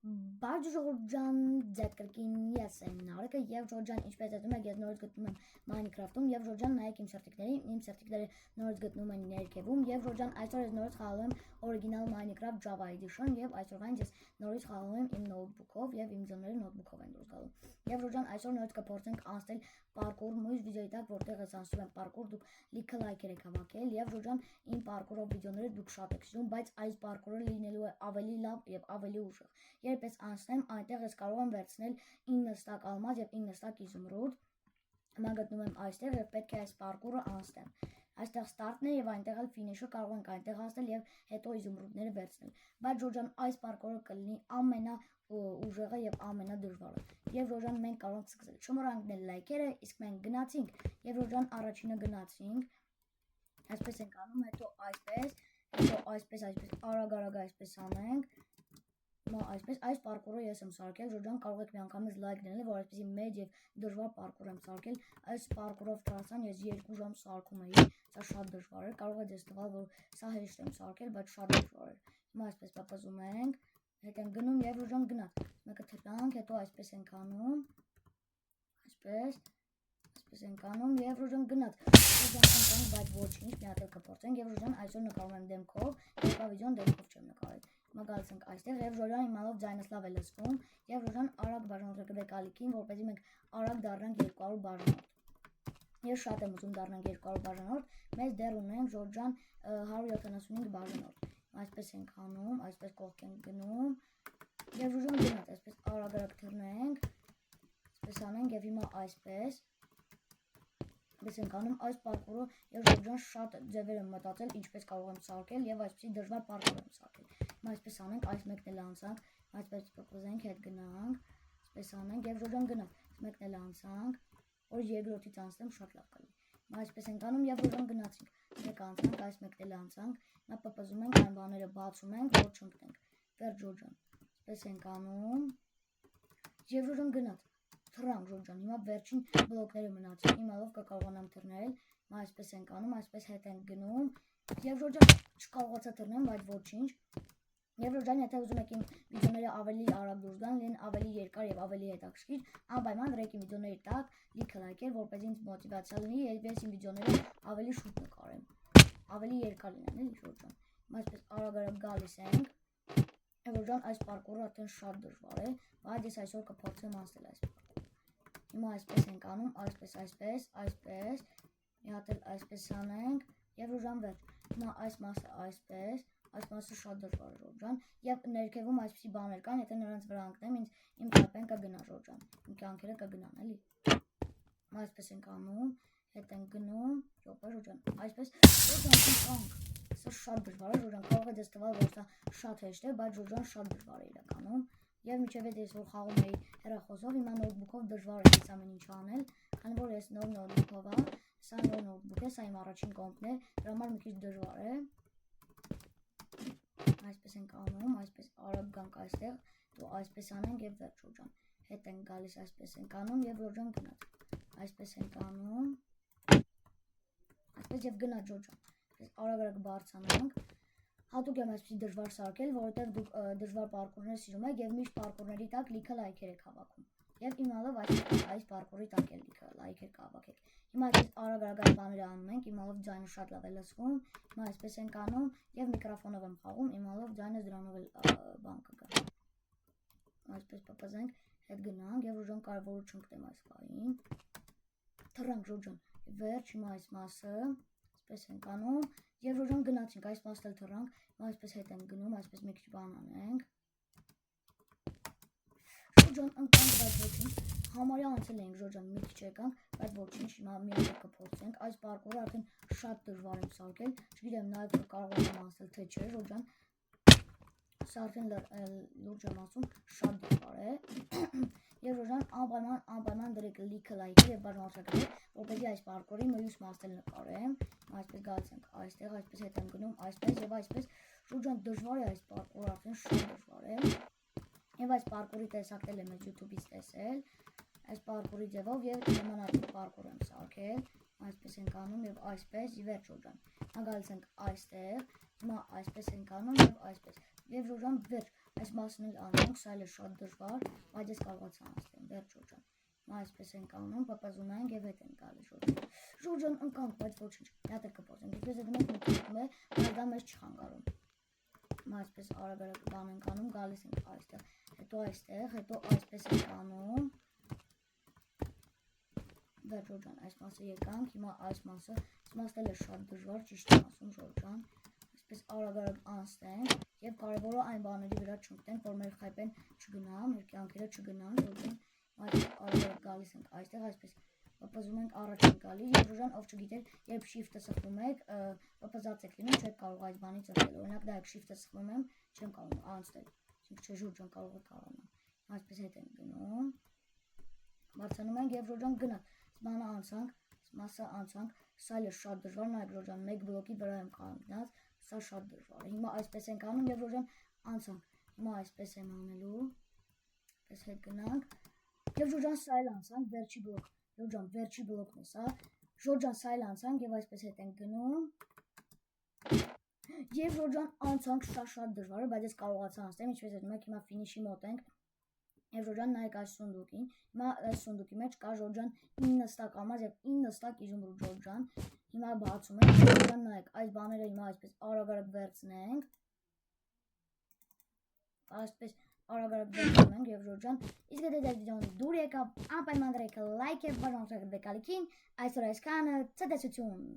Բարդ Ժողովրդյան ձեռքրքին ես եմ Նարեկը եւ Ժողովրդյան ինչպես դիտում եք ես նորից գտնում եմ Minecraft-ում եւ Ժողովրդյան նայեք իմ սերտիկներին իմ սերտիկները նորից գտնում են ներքևում եւ Ժողովրդյան այսօր ես նորից խաղալու եմ օրիգինալ Minecraft Java Edition եւ այսօրվան ես նորից խաղալու եմ իմ նոթբուքով եւ իմ ձեռները նոթբուքով են դուրս գալու եւ Ժողովրդյան այսօր նորից կփորձենք անցնել parkour նույն վիդեոյի տակ որտեղ ես անցնում եմ parkour դուք լիքը լայքեր եք հավաքել եւ Ժողովրդյան իմ parkour-ով վիդեոները դուք շատ եք սիրում բայց այս parkour-ը լինելու է ավելի լավ եւ ավելի ուժեղ երբ ես անցնեմ այնտեղ ես կարող եմ վերցնել 9 ստակ ալմազ եւ 9 ստակ իզումրուդ հիմա գտնում եմ այստեղ եւ պետք է այս parkour-ը անցնեմ այստեղ ստարտն է եւ այնտեղ էլ ֆինիշը կարող ենք այնտեղ հասնել եւ հետո իզումրուդները վերցնել բայց Ժորժան այս parkour-ը կլինի ամենաուժեղը եւ ամենադժվարը եւ Ժորժան մենք կարող ենք սկսել չմոռանաք դնել լայքերը իսկ մենք գնացինք եւ Ժորժան առաջինը գնացինք այսպես ենք անում հետո այսպես արագ այսպես անենք այսպես այս parkour-ը ես եմ սարքել Ժորժան կարող եք միանգամից լայք դնել որ այսպեսի մեծ եւ դժվար parkour եմ սարքել այս parkour-ով տրասան ես 2 ժամ սարքում էի սա շատ դժվար էր կարող է ձեզ թվալ որ սա հեշտ եմ սարքել բայց շատ դժվար էր հիմա այսպես պապազում ենք հետ ենք գնում եւ Ժորժան գնաց մեկը թռնանք հետո այսպես ենք անում այսպես ենք անում եւ Ժորժան գնաց Ժորժան ենք բայց ոչինչ մի հատ կփորձենք եւ Ժորժան այսօր նկարում եմ դեմքով հետո վիդեոն դեմքով չեմ նկարել Մագալց ենք այստեղ եւ Ժորժան իմալով ձայնս լավ է լսվում եւ Ժորժան արագ բաժանորդրեք ալիքին որպեսզի մենք արագ դառնանք 200 բաժանորդ ես շատ եմ ուզում դառնանք 200 բաժանորդ մեզ դեռ ունենք Ժորժան 175 բաժանորդ այսպես ենք անում այսպես կողք ենք գնում եւ Ժորժան գնաց այսպես արագ թռնենք այսպես անենք եւ հիմա այսպես ենք անում այս parkour-ը եւ Ժորժան շատ ձևեր եմ մտածել ինչպես կարող եմ սարքել եւ այսպեսի դժվար parkour եմ սարքել հիմա այսպես անենք այս մեկն էլ անցանք այսպես պրոպոզենք հետ գնանք այսպես անենք եւ Ժորժան գնաց մեկն էլ անցանք որ երկրորդից անցնեմ շատ լավ կլինի հիմա այսպես ենք անում եւ Ժորժան գնացինք մեկ անցանք այս մեկն էլ անցանք հիմա պրոպոզում ենք այն բաները բացում ենք որ չընկնենք վերջ Ժորժան այսպես ենք անում եւ Ժորժան գնաց թռանք Ժորժան հիմա վերջին բլոկները մնացին իմալով կկարողանամ թռնել հիմա այսպես ենք անում այսպես հետ ենք գնում եւ Ժորժան չկարողացա թռնել բայց ոչինչ եւ Ժորժան եթե ուզում եք իմ վիդեոները ավելի արագ դուրս գան լինեն ավելի երկար եւ ավելի հետաքրքիր անպայման դրեք իմ վիդեոների տակ լիքը լայքեր որպեսզի ինձ մոտիվացիա լինի եւ ես իմ վիդեոները ավելի շուտ նկարեմ ավելի երկար լինեն էլի Ժորժան հիմա այսպես արագ գալիս ենք Ժորժան այս parkour-ը արդեն շատ դժվար է բայց ես այսօր կփորձեմ անցնել այս Հիմա այսպես ենք անում, այսպես, մի հատ էլ այսպես անենք եւ Ժորժան վերջ։ Հիմա այս մասը այսպես, այս մասը շատ դժվար է Ժորժան եւ ներքևում այսպիսի բաներ կան, եթե նրանց վրա ընկնեմ, իմ կապեն կգնա Ժորժան։ Իմ կյանքերը կգնան, էլի։ Հիմա այսպես ենք անում, հետ ենք գնում, ջոպա Ժորժան, այսպես Ժորժան կյանք։ Սա շատ դժվար է Ժորժան, կարող է դες տվալ որ սա շատ հեշտ է, բայց Ժորժան շատ դժվար է իրականում։ Եվ միջև ես որ խաղում էի հեռախոսով, հիմա նոթբուքով դժվար է այս ամեն ինչ անել, քանի որ ես նոր նոթբուքով եմ, սա նոր նոթբուք է, սա իմ առաջին կոմպն է, դրա համար մի քիչ դժվար է։ Այսպես ենք անում, այսպես արագ գանք այստեղ, դու այսպես անենք եւ վերջ Ժորժան։ Հետ ենք գալիս, այսպես ենք անում եւ Ժորժան գնաց։ Այսպես ենք անում։ Այսպես եւ գնաց Ժորժան։ Արագ բարձրանանք։ Հատուկ եմ այսպեսի դժվար սարքել, որովհետև դուք դժվար parkour-ներ սիրում եք եւ միշտ parkour-ների տակ լիքը լայքեր եք հավաքում։ Եվ իմալով այս parkour-ի տակ էլ լիքը լայքեր կհավաքեք։ Հիմա այսպես արագ բաները անում ենք, իմալով ձայնը շատ լավ է լսվում։ Հիմա այսպես ենք անում եւ միկրոֆոնով եմ խաղում, իմալով ձայնը դրանով էլ բան կգա։ Այսպես պապազենք, հետ գնանք եւ Ժորժան կարևորը չընկնեմ այս բանին։ Թռանք Ժորժան։ Վերջ հիմա այս մասը, այսպես ենք անում Եվ Ժորժան գնացինք, այս մասը թռանք, այսպես հետ ենք գնում, այսպես մի քիչ բան անենք։ Ժորժան ընկանք, բայց ոչինչ, համարյա անցել ենք Ժորժան, մի քիչ եկանք, բայց ոչինչ, հիմա մի հատ կփորձենք, այս parkour-ը արդեն շատ դժվար եմ սարքել, չգիտեմ նաև կարող եմ անցնել թե չէ, Ժորժան, սա արդեն լուրջ եմ ասում, շատ դժվար է։ Եվ Ժորժան անպայման դրեք լիքը լայքեր եւ բաժանորդագրեք, որպեսզի այս parkour-ի մյուս մասը նկարեմ։ Այսպես գալիս ենք այստեղ, այսպես հետ եմ գնում, այսպես եւ այսպես Ժորժան դժվար է այս parkour-ը արդեն շատ դժվար է։ Եվ այս parkour-ի տեսակներ եմ YouTube-ից տեսել, այս parkour-ի ձևով եւ նմանատիպ parkour եմ սարքել, այսպես ենք անում եւ այսպես վերջ Ժորժան։ Գալիս ենք այստեղ, հիմա այսպես ենք անում եւ այսպես։ Եվ Ժորժան վերջ, այս մասն էլ անենք, սա էլ է շատ դժվար, բայց ես կարողացա անցնել, վերջ Ժորժան։ Հիմա այսպես ենք անում, պապազում ենք եւ հետ ենք գալիս Ժորժան։ Ժորժան ընկանք, բայց ոչինչ, մի հատ էլ կփոխենք, ինչպես հետո մենք մտնում է, բայց դա մեզ չխանգարում։ Հիմա այսպես արագ բան ենք անում, գալիս ենք այստեղ, հետո այսպես ենք անում։ Վերջ Ժորժան, այս մասը եկանք, հիմա այս մասը էլ է շատ դժվար, ճիշտ եմ ասում Ժորժան, այսպես արագ անցնենք եւ կարևորը այն բաների վրա չընկնենք, որ մեր խայպեն չգնա, մեր կյանքերը չգնան, Ժորժան, արագ գալիս ենք այստեղ, այսպես պապազում ենք առաջ ենք գալիս, եւ Ժորժան, ով չգիտեր, երբ shift-ը սխմում եք, պապազած եք լինում, չեք կարող այդ բանից ծխել, օրինակ դա եք shift-ը սխմում եմ, չեմ կարող անցնել, այսինքն չէ Ժորժան կարող եք արանալ, այսպես հետ ենք գնում, բարձրանում ենք եւ Ժորժան գնանք, բանը անցանք, մասը անցանք, սա էլ է շատ դժվար, նայեք Ժորժան, մեկ բլոկի վրա եմ կանգնած, սա շատ դժվար է, հիմա այսպես ենք անում եւ Ժորժան անցանք, հիմա այսպես եմ անելու, այսպես հետ գնանք, եւ Ժորժան սա էլ անցանք, վերջի բլոկ, Ժորժան վերջի բլոկն է սա, Ժորժան սա էլ անցանք եւ այսպես հետ ենք գնում, եւ Ժորժան անցանք, սա շատ դժվար է, բայց ես կարողացա անցնել, ինչպես հետո մենք հիմա ֆինիշի մոտ ենք, եւ Ժորժան նայեք այս սունդուկին, հիմա այս սունդուկի մեջ կա Ժորժան 9 ստակ ամաց եւ 9 ստակ իզումրուդ Ժորժան, հիմա բացում ենք, Ժորժան նայեք, այս բաները հիմա այսպես արագ վերցնենք, այսպես արագ վերցնում ենք եւ Ժորժան, իսկ եթե այս վիդեոն դուր եկավ, անպայման դրեք լայք եւ բաժանեք դեկալիքին, այսօր այսքանը, ցտեսություն։